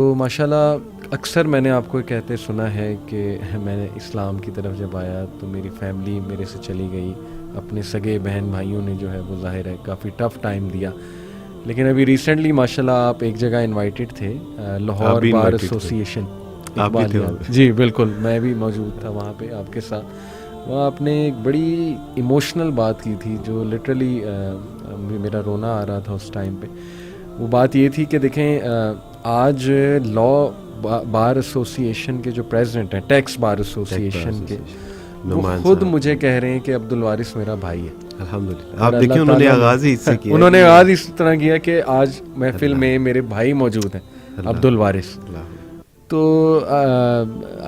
تو ماشاءاللہ اکثر میں نے آپ کو کہتے سنا ہے کہ میں نے اسلام کی طرف جب آیا تو میری فیملی میرے سے چلی گئی، اپنے سگے بہن بھائیوں نے جو ہے وہ ظاہر ہے کافی ٹف ٹائم دیا. لیکن ابھی ریسنٹلی ماشاءاللہ آپ ایک جگہ انوائٹیڈ تھے، لاہور بار ایسوسی ایشن. آپ بھی تھے؟ جی بالکل، میں بھی موجود تھا وہاں پہ آپ کے ساتھ. وہاں آپ نے ایک بڑی ایموشنل بات کی تھی جو لٹرلی میرا رونا آ رہا تھا اس ٹائم پہ. وہ بات یہ تھی کہ دیکھیں آج لا بار ایسوسی ایشن کے جو پریزیڈنٹ ہیں، ٹیکس بار ایسوسی ایشن کے، وہ خود مجھے کہہ رہے ہیں کہ عبدالوارث میرا بھائی ہے. الحمدللہ. آپ دیکھیں انہوں نے آغاز ہی اس سے کیا، انہوں نے آغاز اس طرح کیا کہ آج محفل میں میرے بھائی موجود ہیں عبدالوارث. تو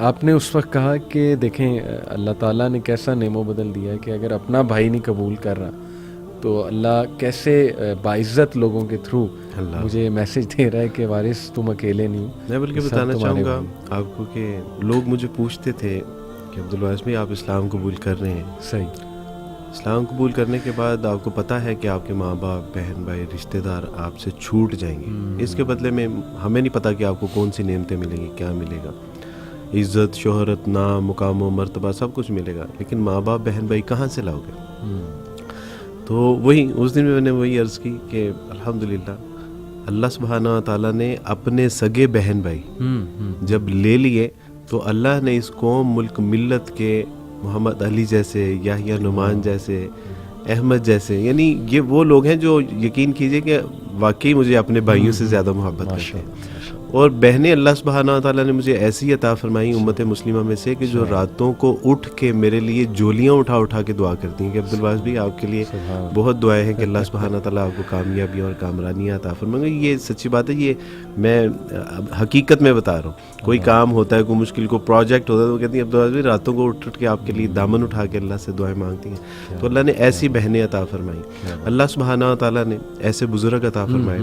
آپ نے اس وقت کہا کہ دیکھیں اللہ تعالیٰ نے کیسا نعم و بدل دیا ہے کہ اگر اپنا بھائی نہیں قبول کر رہا تو اللہ کیسے باعزت لوگوں کے تھرو مجھے میسج دے رہا ہے کہ وارث تم اکیلے نہیں. میں بلکہ بتانا چاہوں گا آپ کو کہ لوگ مجھے پوچھتے تھے کہ عبدالوارث بھائی آپ اسلام قبول کر رہے ہیں. صحیح. اسلام قبول کرنے کے بعد آپ کو پتہ ہے کہ آپ کے ماں باپ، بہن بھائی، رشتہ دار آپ سے چھوٹ جائیں گے. اس کے بدلے میں ہمیں نہیں پتہ کہ آپ کو کون سی نعمتیں ملیں گی، کیا ملے گا. عزت، شہرت، نام، مقام و مرتبہ سب کچھ ملے گا، لیکن ماں باپ، بہن بھائی کہاں سے لاؤ گے؟ تو وہی اس دن میں نے وہی عرض کی کہ الحمدللہ اللہ سبحانہ تعالیٰ نے اپنے سگے بہن بھائی جب لے لیے تو اللہ نے اس قوم، ملک، ملت کے محمد علی جیسے، یحییٰ نعمان جیسے، احمد جیسے، یعنی یہ وہ لوگ ہیں جو یقین کیجئے کہ واقعی مجھے اپنے بھائیوں سے زیادہ محبت کرتے ہیں. اور بہنیں اللہ سبحانہ تعالیٰ نے مجھے ایسی عطا فرمائی امت مسلمہ میں سے کہ جو راتوں کو اٹھ کے میرے لیے جولیاں اٹھا اٹھا کے دعا کرتی ہیں کہ عبدالوارث بھی آپ کے لیے بہت دعائیں ہیں کہ اللہ سبحانہ تعالیٰ آپ کو کامیابی اور کامرانیاں عطا فرمائے. یہ سچی بات ہے، یہ میں حقیقت میں بتا رہا ہوں. کوئی کام ہوتا ہے، کوئی مشکل کو پروجیکٹ ہوتا ہے تو وہ کہتی ہیں عبدالوارث بھی راتوں کو اٹھ کے آپ کے لیے دامن اٹھا کے اللہ سے دعائیں مانگتی ہیں. تو اللہ نے ایسی بہنیں عطا فرمائی. اللہ سبحانہ تعالیٰ نے ایسے بزرگ عطا فرمائے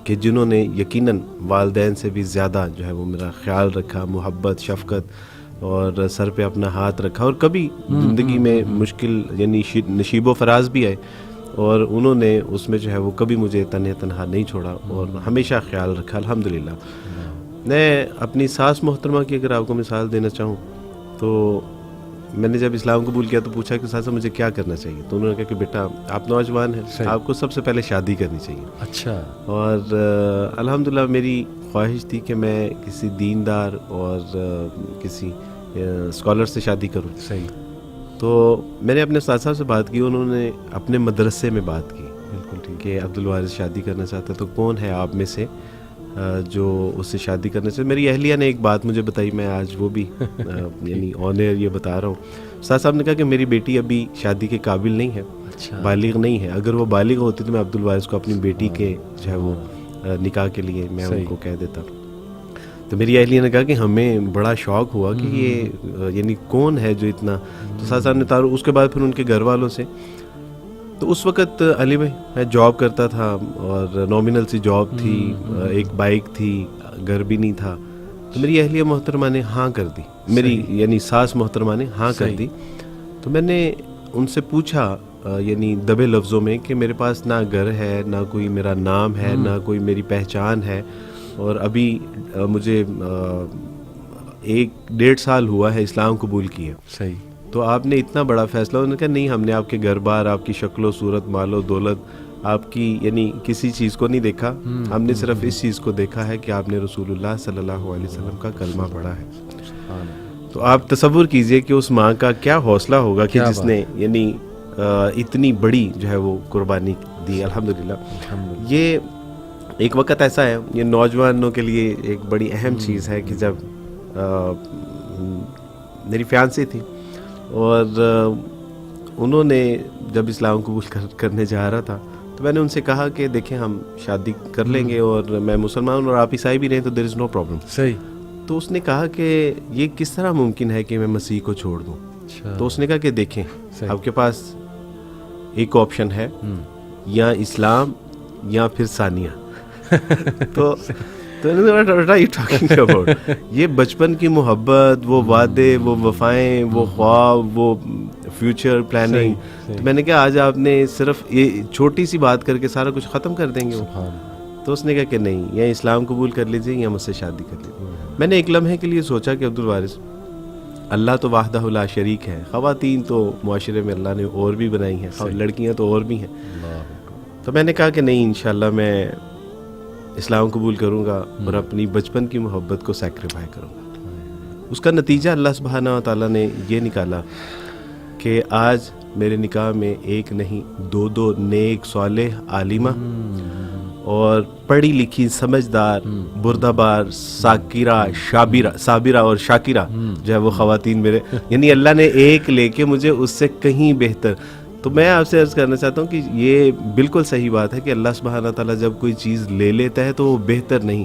کہ جنہوں نے یقیناً والدین سے بھی زیادہ جو ہے وہ میرا خیال رکھا، محبت، شفقت، اور سر پہ اپنا ہاتھ رکھا. اور کبھی زندگی میں مشکل یعنی نشیب و فراز بھی آئے اور انہوں نے اس میں جو ہے وہ کبھی مجھے تنہا نہیں چھوڑا اور ہمیشہ خیال رکھا. الحمدللہ. میں اپنی ساس محترمہ کی اگر آپ کو مثال دینا چاہوں تو میں نے جب اسلام قبول کیا تو پوچھا کہ ساسا مجھے کیا کرنا چاہیے، تو انہوں نے کہا کہ بیٹا آپ نوجوان ہیں، آپ کو سب سے پہلے شادی کرنی چاہیے. اچھا. اور الحمدللہ میری خواہش تھی کہ میں کسی دیندار اور کسی اسکالر سے شادی کروں. صحیح. تو میں نے اپنے استاد صاحب سے بات کی، انہوں نے اپنے مدرسے میں بات کی. بالکل ٹھیک. کہ عبدالوارث شادی کرنا چاہتا ہے تو کون ہے آپ میں سے جو اس سے شادی کرنے سے. میری اہلیہ نے ایک بات مجھے بتائی، میں آج وہ بھی یعنی آن ایئر یہ بتا رہا ہوں. استاد صاحب نے کہا کہ میری بیٹی ابھی شادی کے قابل نہیں ہے، بالغ نہیں ہے. اگر وہ بالغ ہوتی تو میں عبدالوارث کو اپنی بیٹی کے جو ہے وہ نکاح کے لیے میں ان کو کہہ دیتا. تو میری اہلیہ نے کہا کہ ہمیں بڑا شوق ہوا کہ یہ یعنی کون ہے جو اتنا. تو استاد صاحب نے اس کے بعد پھر ان کے گھر والوں سے، تو اس وقت علی بھائی میں جاب کرتا تھا اور نامنل سی جاب تھی، ایک بائک تھی، گھر بھی نہیں تھا. تو میری اہلیہ محترمہ نے ہاں کر دی، میری یعنی ساس محترمہ نے ہاں کر دی. تو میں نے ان سے پوچھا یعنی دبے لفظوں میں کہ میرے پاس نہ گھر ہے، نہ کوئی میرا نام ہے، نہ کوئی میری پہچان ہے، اور ابھی مجھے 1-1.5 سال ہوا ہے اسلام قبول کیا. صحیح. تو آپ نے اتنا بڑا فیصلہ. انہوں نے کہا نہیں، ہم نے آپ کے گھر بار، آپ کی شکل و صورت، مال و دولت، آپ کی یعنی کسی چیز کو نہیں دیکھا. ہم نے صرف اس چیز کو دیکھا ہے کہ آپ نے رسول اللہ صلی اللہ علیہ وسلم کا کلمہ پڑھا ہے. تو آپ تصور کیجئے کہ اس ماں کا کیا حوصلہ ہوگا کہ جس نے یعنی اتنی بڑی جو ہے وہ قربانی دی. الحمدللہ. یہ ایک وقت ایسا ہے، یہ نوجوانوں کے لیے ایک بڑی اہم چیز ہے کہ جب میری فیانسی تھی اور انہوں نے جب اسلام قبول کرنے جا رہا تھا تو میں نے ان سے کہا کہ دیکھیں ہم شادی کر لیں گے اور میں مسلمان اور آپ عیسائی بھی رہیں تو دیر از نو پرابلم. صحیح. تو اس نے کہا کہ یہ کس طرح ممکن ہے کہ میں مسیح کو چھوڑ دوں. تو اس نے کہا کہ دیکھیں آپ کے پاس ایک آپشن ہے، یا اسلام یا پھر ثانیہ. تو یہ بچپن کی محبت، وہ وعدے، وہ وفائیں، وہ خواب، وہ فیوچر پلاننگ. تو میں نے کہا آج آپ نے صرف یہ چھوٹی سی بات کر کے سارا کچھ ختم کر دیں گے. تو اس نے کہا کہ نہیں، یا اسلام قبول کر لیجیے یا مجھ سے شادی کر لیجیے. میں نے ایک لمحے کے لیے سوچا کہ عبدالوارث، اللہ تو وحدہ لا شریک ہے، خواتین تو معاشرے میں اللہ نے اور بھی بنائی ہیں، لڑکیاں تو اور بھی ہیں. تو میں نے کہا کہ نہیں، انشاءاللہ میں اسلام قبول کروں گا اور اپنی بچپن کی محبت کو سیکریفائی کروں گا. اس کا نتیجہ اللہ سبحانہ و تعالیٰ نے یہ نکالا کہ آج میرے نکاح میں ایک نہیں 2 نیک صالح عالمہ اور پڑھی لکھی سمجھدار بردبار صابرہ اور شاکرہ جو ہے وہ خواتین میرے، یعنی اللہ نے ایک لے کے مجھے اس سے کہیں بہتر. تو میں آپ سے عرض کرنا چاہتا ہوں کہ یہ بالکل صحیح بات ہے کہ اللہ سبحانہ تعالیٰ جب کوئی چیز لے لیتا ہے تو وہ بہتر نہیں،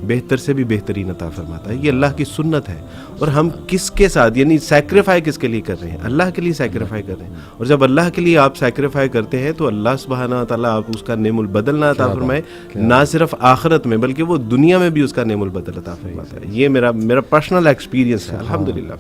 بہتر سے بھی بہترین عطا فرماتا ہے. یہ اللہ کی سنت ہے. اور ہم کس کے ساتھ، یعنی سیکریفائی کس کے لیے کر رہے ہیں؟ اللہ کے لیے سیکریفائی کر رہے ہیں. اور جب اللہ کے لیے آپ سیکریفائی کرتے ہیں تو اللہ سبحانہ تعالیٰ آپ اس کا نعم البدل نہ عطا فرمائے، نہ صرف آخرت میں بلکہ وہ دنیا میں بھی اس کا نعم البدل عطا فرماتا ہے. یہ میرا پرسنل ایکسپیرینس ہے الحمدللہ.